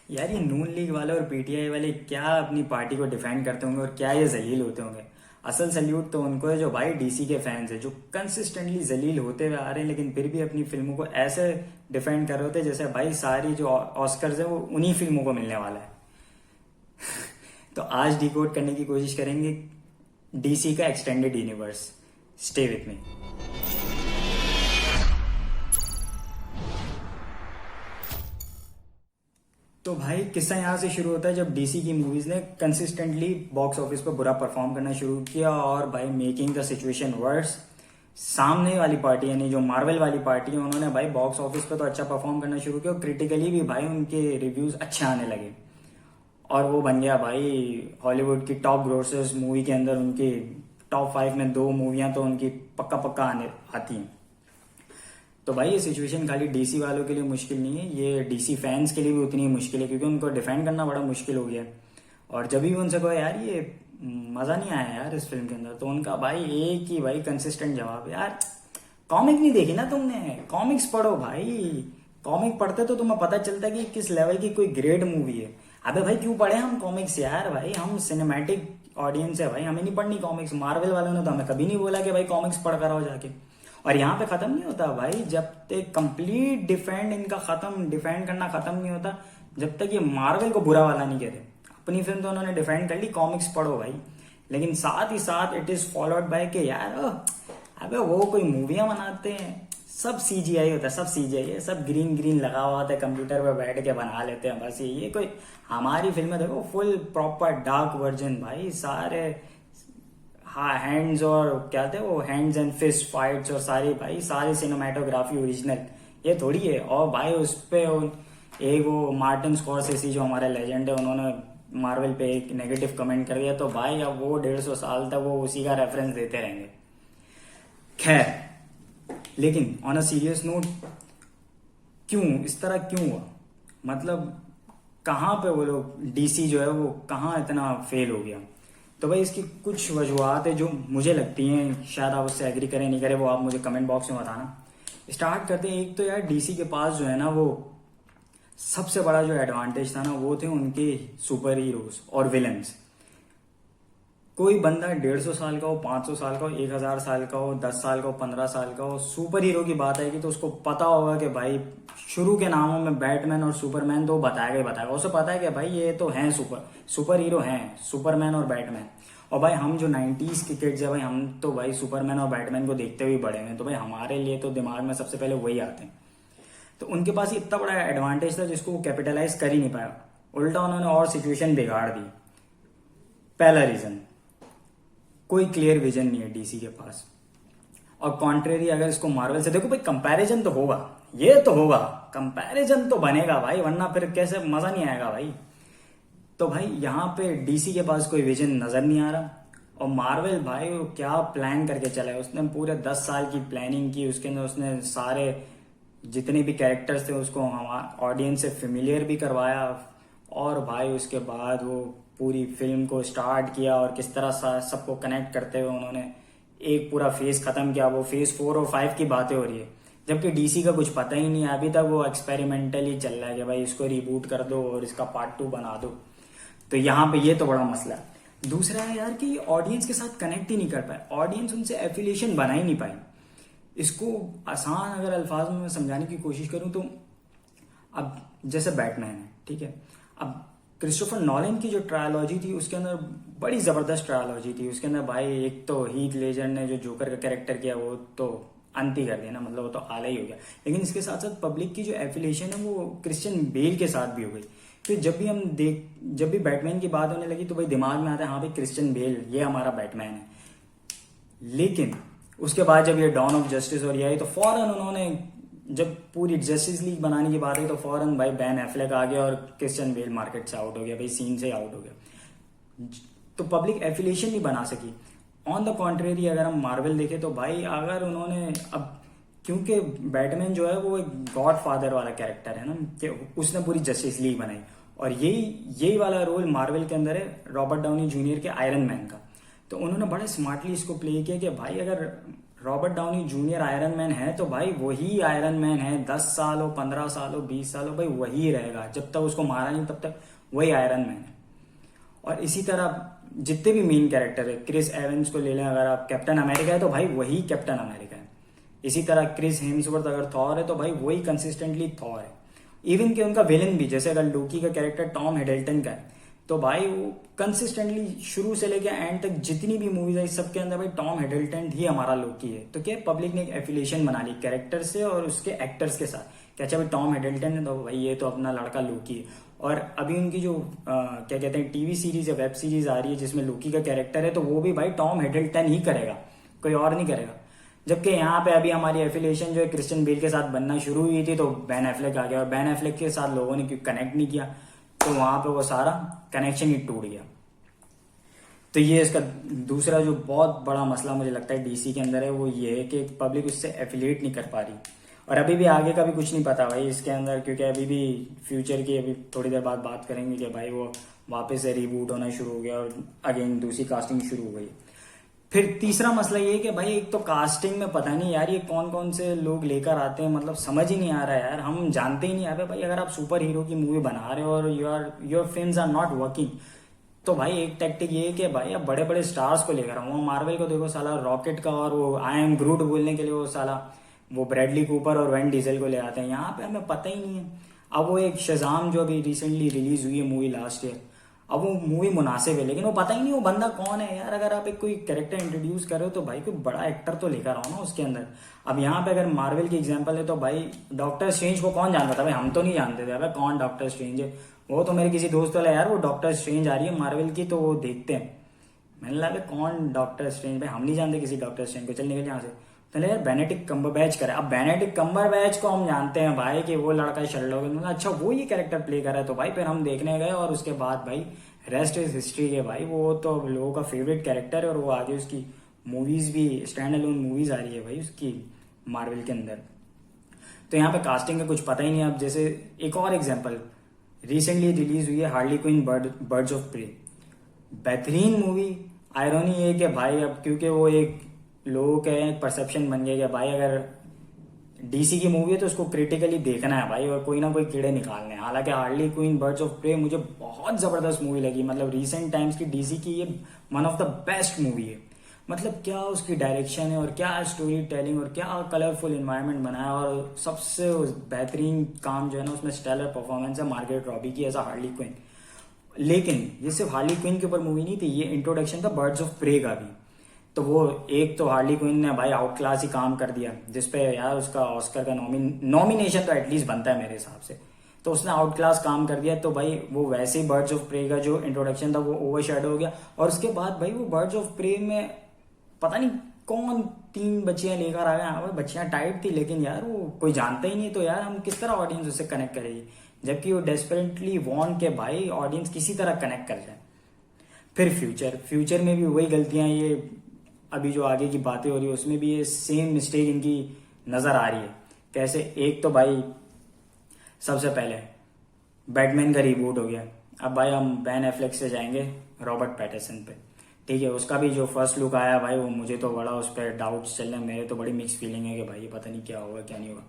यार ये नून लीग वाले और पीटीआई वाले क्या अपनी पार्टी को डिफेंड करते होंगे और क्या ये जलील होते होंगे। असल सल्यूट तो उनको है जो भाई डीसी के फैंस है, जो कंसिस्टेंटली जलील होते हुए आ रहे हैं लेकिन फिर भी अपनी फिल्मों को ऐसे डिफेंड कर रहे होते हैं जैसे भाई सारी जो ऑस्कर्स है वो उन्हीं फिल्मों को मिलने वाला है। तो आज डिकोड करने की कोशिश करेंगे डीसी का extended universe. Stay with me. तो भाई किस्सा यहाँ से शुरू होता है जब डीसी की मूवीज ने कंसिस्टेंटली बॉक्स ऑफिस पर बुरा परफॉर्म करना शुरू किया और भाई मेकिंग द सिचुएशन वर्स सामने वाली पार्टी यानी जो मार्वल वाली पार्टी है उन्होंने भाई बॉक्स ऑफिस पे तो अच्छा परफॉर्म करना शुरू किया और क्रिटिकली भी भाई उनके रिव्यूज अच्छे आने लगे और वो बन गया भाई हॉलीवुड की टॉप ग्रोसर्स मूवी के अंदर। उनकी टॉप 5 में 2 मूवियां तो उनकी पक्का पक्का आने आती हैं। तो भाई ये सिचुएशन खाली डीसी वालों के लिए मुश्किल नहीं है, ये डीसी फैंस के लिए भी उतनी ही मुश्किल है क्योंकि उनको डिफेंड करना बड़ा मुश्किल हो गया है। और जब भी उनसे कहो यार ये मजा नहीं आया यार इस फिल्म के अंदर, तो उनका भाई एक ही भाई कंसिस्टेंट जवाब, यार कॉमिक नहीं देखी ना तुमने, कॉमिक्स पढ़ो भाई। कॉमिक पढ़ते तो तुम्हें पता चलता कि किस लेवल की कोई ग्रेट मूवी है। अबे भाई क्यों पढ़े हम कॉमिक्स यार, भाई हम सिनेमैटिक ऑडियंस है भाई, हमें नहीं पढ़नी कॉमिक्स। मार्वल वालों ने तो हमें कभी नहीं बोला कि भाई कॉमिक्स पढ़ कर आओ जाके। और यहाँ पे खत्म नहीं होता भाई जब तक कंप्लीट डिफेंड करना खत्म नहीं होता, जब तक ये मार्वल को बुरा वाला नहीं कहते। अपनी फिल्म तो उन्होंने डिफेंड कर ली, कॉमिक्स पढ़ो भाई, लेकिन साथ ही साथ इट इज फॉलोड बाय कि यार अबे वो कोई मूवियां बनाते हैं, सब सीजीआई होता है, सब सीजीआई है, सब ग्रीन ग्रीन लगा हुआ होता है, कंप्यूटर पे बैठ के बना लेते हैं बस। ये कोई हमारी फिल्में देखो फुल प्रॉपर डार्क वर्जन भाई, सारे हाँ हैंड्स और क्या थे वो हैंड्स एंड फिस्ट फाइट्स और सारी भाई सारी सिनेमाटोग्राफी ओरिजिनल, ये थोड़ी है। और भाई उस पे एक वो मार्टिन स्कॉर्सेसी जो हमारे लेजेंड है, उन्होंने मार्वल पे एक नेगेटिव कमेंट कर दिया, तो भाई अब वो 150 साल तक वो उसी का रेफरेंस देते रहेंगे। खैर, लेकिन ऑन अ सीरियस नोट, क्यों इस तरह क्यों हुआ, मतलब कहाँ पे वो लोग डीसी जो है वो कहाँ इतना फेल हो गया। तो भाई इसकी कुछ वजूहत है जो मुझे लगती हैं, शायद आप उससे एग्री करें नहीं करें वो आप मुझे कमेंट बॉक्स में बताना। स्टार्ट करते हैं। एक तो यार डीसी के पास जो है ना वो सबसे बड़ा जो एडवांटेज था ना वो थे उनके सुपर हीरोज और विलन्स। कोई बंदा 150 साल का हो, 500 साल का हो, 1000 साल का हो, 10 साल का हो, 15 साल का हो, सुपर हीरो की बात आएगी तो उसको पता होगा कि भाई शुरू के नामों में बैटमैन और सुपरमैन तो बताएगा ही बताएगा। उसे पता है कि भाई ये तो हैं सुपर हीरो हैं, सुपरमैन और बैटमैन। और भाई हम जो 90s के किड्स है भाई, हम तो भाई सुपरमैन और बैटमैन को देखते हुए बड़े हैं, तो भाई हमारे लिए तो दिमाग में सबसे पहले वही आते हैं। तो उनके पास इतना बड़ा एडवांटेज था जिसको वो कैपिटलाइज कर ही नहीं पाया, उल्टा उन्होंने और सिचुएशन बिगाड़ दी। पहला रीजन, कोई क्लियर विजन नहीं है डीसी के पास। और कॉन्ट्रेरी अगर इसको मार्वल से देखो भाई, कंपैरिजन तो होगा, ये तो होगा, कंपैरिजन तो बनेगा भाई, वरना फिर कैसे मजा नहीं आएगा भाई। तो भाई यहाँ पे डीसी के पास कोई विजन नजर नहीं आ रहा। और मार्वल भाई वो क्या प्लान करके चला है, उसने पूरे 10 साल की प्लानिंग की, उसके अंदर उसने सारे जितने भी कैरेक्टर्स थे उसको हमारे ऑडियंस से फेमिलियर भी करवाया। और भाई उसके बाद वो पूरी फिल्म को स्टार्ट किया और किस तरह सबको कनेक्ट करते हुए उन्होंने एक पूरा फेज खत्म किया। वो फेज 4 और 5 की बातें हो रही है, जबकि डीसी का कुछ पता ही नहीं है अभी तक, वो एक्सपेरिमेंटल ही चल रहा है कि भाई इसको रिबूट कर दो और इसका पार्ट 2 बना दो। तो यहाँ पे ये तो बड़ा मसला है। दूसरा है यार कि ऑडियंस के साथ कनेक्ट ही नहीं कर पाए, ऑडियंस उनसे एफिलिएशन बना ही नहीं पाई। इसको आसान अगर अल्फाज में समझाने की कोशिश करूं तो अब जैसे बैटमैन है, ठीक है, अब क्रिस्टोफर नॉलन की जो ट्रायोलॉजी थी उसके अंदर बड़ी जबरदस्त ट्रायोलॉजी थी। उसके अंदर भाई एक तो हीथ लेजर ने जो जोकर का कैरेक्टर किया वो तो अंत ही कर दिया ना, मतलब वो तो आला ही हो गया। लेकिन इसके साथ साथ पब्लिक की जो एफिलिएशन है वो क्रिश्चियन बेल के साथ भी हो गई। फिर जब भी बैटमैन की बात होने लगी तो भाई दिमाग में आता है हाँ भाई क्रिश्चियन बेल ये हमारा बैटमैन है। लेकिन उसके बाद जब ये डॉन ऑफ जस्टिस और ये आई तो फौरन उन्होंने, जब पूरी जस्टिस लीग बनाने की बात आई तो फौरन भाई बैन एफ्लेक आ गया और क्रिश्चियन बेल मार्केट से आउट हो गया, भाई सीन से आउट हो गया। तो पब्लिक एफिलिएशन नहीं बना सकी। ऑन द कॉन्ट्रेरी अगर हम मार्वल देखें तो भाई अगर उन्होंने अब, क्योंकि बैटमैन जो है वो एक गॉड फादर वाला कैरेक्टर है ना, कि उसने पूरी जस्टिस लीग बनाई और यही वाला रोल मार्वल के अंदर है रॉबर्ट डाउनी जूनियर के आयरन मैन का। तो उन्होंने बड़े स्मार्टली इसको प्ले किया कि भाई अगर Robert Downey junior iron man है तो भाई वही आयरन मैन है, 10 साल हो, 15 साल हो, 20 साल हो, भाई वही रहेगा जब तक उसको मारा नहीं तब तक वही आयरन मैन है। और इसी तरह जितने भी मेन कैरेक्टर है, क्रिस एवंस को ले लें अगर आप, कैप्टन अमेरिका है तो भाई वही कैप्टन अमेरिका है। इसी तरह क्रिस हेम्सवर्थ अगर थॉर है तो भाई वही कंसिस्टेंटली थॉर है। इवन कि उनका विलन भी, जैसे अगर लोकी का कैरेक्टर टॉम हिडल्टन का है तो भाई वो कंसिस्टेंटली शुरू से लेकर एंड तक जितनी भी मूवीज है सबके अंदर भाई टॉम हिडल्टन ही हमारा लोकी है। तो क्या पब्लिक ने एक एफिलिएशन बना ली कैरेक्टर से और उसके एक्टर्स के साथ कि अच्छा भाई टॉम हिडल्टन है तो भाई ये तो अपना लड़का लोकी है। और अभी उनकी जो क्या कहते हैं टीवी सीरीज या वेब सीरीज आ रही है जिसमें लोकी का कैरेक्टर है तो वो भी भाई टॉम हिडल्टन ही करेगा, कोई और नहीं करेगा। जबकि यहाँ पे अभी हमारी एफिलिएशन जो है क्रिश्चियन बेल के साथ बनना शुरू हुई थी तो बैन एफ्लेक आ गया, और बैन एफ्लेक के साथ लोगों ने क्यों कनेक्ट नहीं किया तो वहां पे वो सारा कनेक्शन ही टूट गया। तो ये इसका दूसरा जो बहुत बड़ा मसला मुझे लगता है डीसी के अंदर है वो ये है कि पब्लिक उससे एफिलिएट नहीं कर पा रही। और अभी भी आगे का भी कुछ नहीं पता भाई इसके अंदर, क्योंकि अभी भी फ्यूचर की अभी थोड़ी देर बाद बात करेंगे कि भाई वो वापस से रिबूट होना शुरू हो गया और अगेन दूसरी कास्टिंग शुरू हो गई। फिर तीसरा मसला ये है कि भाई एक तो कास्टिंग में पता नहीं यार ये कौन कौन से लोग लेकर आते हैं, मतलब समझ ही नहीं आ रहा है यार, हम जानते ही नहीं आ भाई अगर आप सुपर हीरो की मूवी बना रहे हो और your films are not working तो भाई एक टैक्टिक ये है कि भाई आप बड़े बड़े स्टार्स को लेकर आओ। मार्वल को देखो साला रॉकेट का और वो आई एम ग्रूट बोलने के लिए वो साला वो ब्रैडली कूपर और वैन डीजल को ले आते हैं, यहाँ पे हमें पता ही नहीं है। अब वो एक शज़ाम जो अभी रिसेंटली रिलीज हुई है मूवी लास्ट ईयर, अब वो मूवी मुनासिब है लेकिन वो पता ही नहीं वो बंदा कौन है यार। अगर आप एक कोई कैरेक्टर इंट्रोड्यूस कर रहे हो तो भाई कोई बड़ा एक्टर तो लेकर आओ ना उसके अंदर। अब यहाँ पे अगर मार्वल की एग्जांपल है तो भाई डॉक्टर स्ट्रेंज को कौन जानता था भाई, हम तो नहीं जानते थे भाई कौन डॉक्टर स्ट्रेंज है। वो तो मेरे किसी दोस्त वाला यार वो डॉक्टर स्ट्रेंज आ रही है मार्वल की तो वो देखते हैं, मैंने लगा कौन डॉक्टर स्ट्रेंज, भाई हम नहीं जानते किसी डॉक्टर स्ट्रेंज को, चल निकल यहाँ से। तो यार बेनेडिक्ट कम्बरबैच करे, अब बेनेडिक्ट कम्बरबैच को हम जानते हैं भाई कि वो लड़का शर्लोक, अच्छा वो ये कैरेक्टर प्ले कर रहा है तो भाई फिर हम देखने गए और उसके बाद भाई रेस्ट इज हिस्ट्री के भाई, वो तो लोगों का फेवरेट कैरेक्टर है और वो आगे उसकी मूवीज भी स्टैंड अलोन मूवीज आ रही है भाई उसकी मार्वल के अंदर। तो यहाँ पे कास्टिंग का कुछ पता ही नहीं। अब जैसे एक और एग्जांपल रिसेंटली रिलीज हुई है Harley Quinn Birds of Prey, बेहतरीन मूवी। आयरनी ये कि भाई अब क्योंकि वो एक लोगों का परसेप्शन बन गया कि भाई अगर डीसी की मूवी है तो उसको क्रिटिकली देखना है भाई और कोई ना कोई कीड़े निकालने हैं। हालांकि Harley Quinn Birds of Prey मुझे बहुत जबरदस्त मूवी लगी, मतलब रीसेंट टाइम्स की डीसी की ये one of the best movie है। मतलब क्या उसकी डायरेक्शन है और क्या स्टोरी टेलिंग और क्या कलरफुल इन्वायरमेंट बनाया, और सबसे बेहतरीन काम जो है ना उसमें स्टेलर परफॉर्मेंस है मार्गरेट रॉबी की एज अ हार्ली क्वीन। लेकिन ये सिर्फ हार्ली क्वीन के ऊपर मूवी नहीं थी, ये इंट्रोडक्शन था बर्ड्स ऑफ प्रे का भी। तो वो एक तो हार्ली क्विन ने भाई आउट क्लास ही काम कर दिया जिसपे यार उसका ऑस्कर का नॉमिनेशन तो एटलीस्ट बनता है मेरे हिसाब से, तो उसने आउट क्लास काम कर दिया। तो भाई वो वैसे ही बर्ड्स ऑफ प्रे का जो इंट्रोडक्शन था वो ओवरशैडो हो गया, और उसके बाद भाई वो बर्ड्स ऑफ प्रे में पता नहीं कौन 3 बच्चियां लेकर आ गए। हाँ भाई बच्चियां टाइप थी लेकिन यार वो कोई जानता ही नहीं, तो यार हम किस तरह ऑडियंस उससे कनेक्ट करेगी, जबकि वो डेस्परेटली वॉन्ट के भाई ऑडियंस किसी तरह कनेक्ट कर जाए। फिर फ्यूचर में भी वही गलतियां, ये अभी जो आगे की बातें हो रही है उसमें भी ये सेम मिस्टेक इनकी नजर आ रही है। कैसे, एक तो भाई सबसे पहले बैटमैन का रिबूट हो गया, अब भाई हम बैन एफ्लेक से जाएंगे रॉबर्ट पैटिसन पे, ठीक है। उसका भी जो फर्स्ट लुक आया भाई वो मुझे तो बड़ा उस पर डाउट्स चल रहे हैं, मेरे तो बड़ी मिक्स फीलिंग है कि भाई ये पता नहीं क्या होगा क्या नहीं होगा।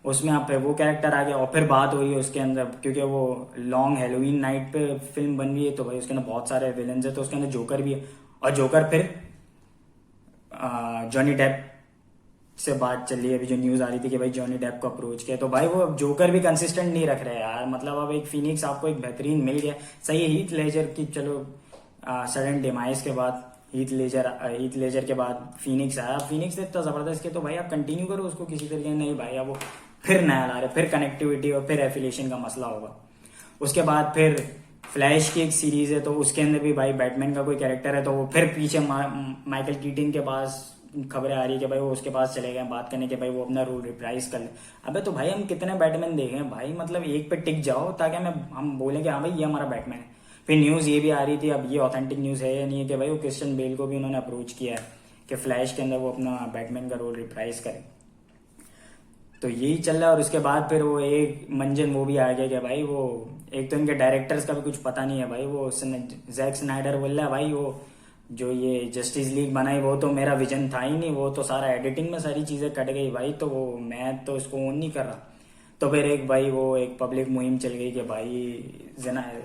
उसमें आप पे वो कैरेक्टर आ गया और फिर बात हो रही है उसके अंदर, क्योंकि वो लॉन्ग हेलोवीन नाइट पे फिल्म बन रही है तो भाई उसके अंदर बहुत सारे विलन्स है, तो उसके अंदर जोकर भी है, और जोकर फिर जॉनी डेप से बात चल रही है। अभी जो न्यूज आ रही थी कि भाई जॉनी डेप को अप्रोच किया, तो भाई वो जोकर भी कंसिस्टेंट नहीं रख रहे यार। मतलब अब एक फिनिक्स आपको एक बेहतरीन मिल गया, सही है हीथ लेजर की, चलो सडन डिमाइस के बाद हीथ लेजर के बाद फिनिक्स आया, फिनिक्स इतना जबरदस्त किया तो भाई आप कंटिन्यू करो उसको किसी तरीके। नहीं भाई अब वो फिर नया ला रहे, फिर कनेक्टिविटी और फिर एफिलिएशन का मसला होगा। उसके बाद फिर फ्लैश की एक सीरीज है तो उसके अंदर भी भाई बैटमैन का कोई कैरेक्टर है तो वो फिर पीछे माइकल कीटन के पास खबरें आ रही है कि भाई वो उसके पास चले गए बात करने के, भाई वो अपना रोल रिप्राइज कर ले। अबे तो भाई हम कितने बैटमैन देखे हैं भाई, मतलब एक पे टिक जाओ ताकि हम बोले कि हाँ भाई ये हमारा बैटमैन है। फिर न्यूज ये भी आ रही थी, अब ये ऑथेंटिक न्यूज है या नहीं है, कि भाई वो क्रिश्चियन बेल को भी उन्होंने अप्रोच किया है कि फ्लैश के अंदर वो अपना बैटमैन का रोल रिप्राइज करे। तो यही चल रहा है। और उसके बाद फिर वो एक मंजन वो भी आ गया कि भाई वो एक तो इनके डायरेक्टर्स का भी कुछ पता नहीं है भाई, वो जैक स्नाइडर बोल रहा है भाई वो जो ये जस्टिस लीग बनाई वो तो मेरा विजन था ही नहीं, वो तो सारा एडिटिंग में सारी चीज़ें कट गई भाई, तो वो मैं तो इसको ओन नहीं कर रहा। तो फिर एक भाई वो एक पब्लिक मुहिम चल गई कि भाई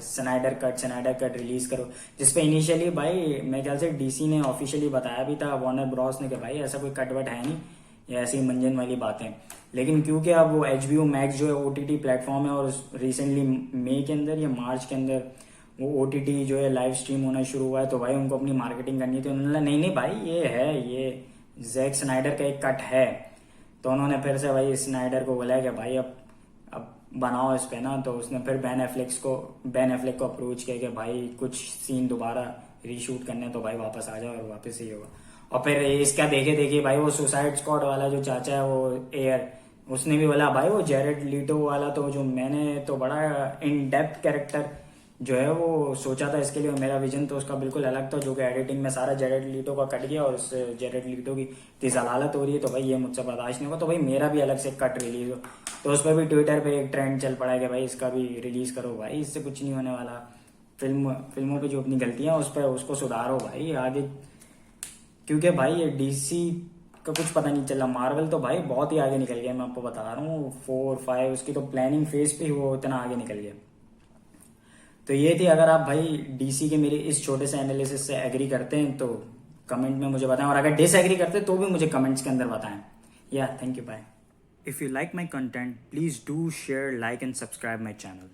स्नाइडर कट रिलीज करो, जिसपे इनिशियली भाई मेरे ख्याल से डीसी ने ऑफिशियली बताया भी था, वार्नर ब्रॉस ने, कि भाई ऐसा कोई कट वट है नहीं, ये ऐसी मंजन वाली बातें। लेकिन क्योंकि अब वो HBO मैक्स जो है OTT प्लेटफॉर्म है, और रिसेंटली मई के अंदर या मार्च के अंदर वो OTT जो है लाइव स्ट्रीम होना शुरू हुआ है, तो भाई उनको अपनी मार्केटिंग करनी थी। उन्होंने नहीं नहीं भाई ये है, ये जैक स्नाइडर का एक कट है। तो उन्होंने फिर से भाई स्नाइडर को बोला कि भाई अब बनाओ इस पे ना। तो उसने फिर बैन एफ्लेक को अप्रोच किया कि भाई कुछ सीन दोबारा रीशूट करने, तो भाई वापस आ जाओ और वापस ही होगा। और फिर इसका देखे देखिए भाई वो सुसाइड स्क्वाड वाला जो चाचा है वो एयर, उसने भी बोला भाई वो जेरेड लीटो वाला, तो जो मैंने तो बड़ा इन डेप्थ कैरेक्टर जो है वो सोचा था इसके लिए, मेरा विजन तो उसका बिल्कुल अलग था, जो कि एडिटिंग में सारा जेरेड लीटो का कट गया और उससे जेरेड लीटो की इतनी जलालत हो रही है, तो भाई ये मुझसे बर्दाश्त नहीं होगा, तो भाई मेरा भी अलग से कट रिलीज हो। तो उस पर भी ट्विटर पे एक ट्रेंड चल पड़ा है कि भाई इसका भी रिलीज करो। भाई इससे कुछ नहीं होने वाला, फिल्मों पे जो अपनी गलतियां उस पर उसको सुधारो भाई आगे, क्योंकि भाई ये DC का कुछ पता नहीं चला। मार्वल तो भाई बहुत ही आगे निकल गया, मैं आपको बता रहा हूँ 4, 5 उसकी तो प्लानिंग फेज पे ही वो इतना आगे निकल गया। तो ये थी, अगर आप भाई DC के मेरे इस छोटे से एनालिसिस से एग्री करते हैं तो कमेंट में मुझे बताएं, और अगर डिसएग्री करते हैं तो भी मुझे कमेंट्स के अंदर बताएं। या thank you, bye. If you like my content please do share, like and subscribe my channel.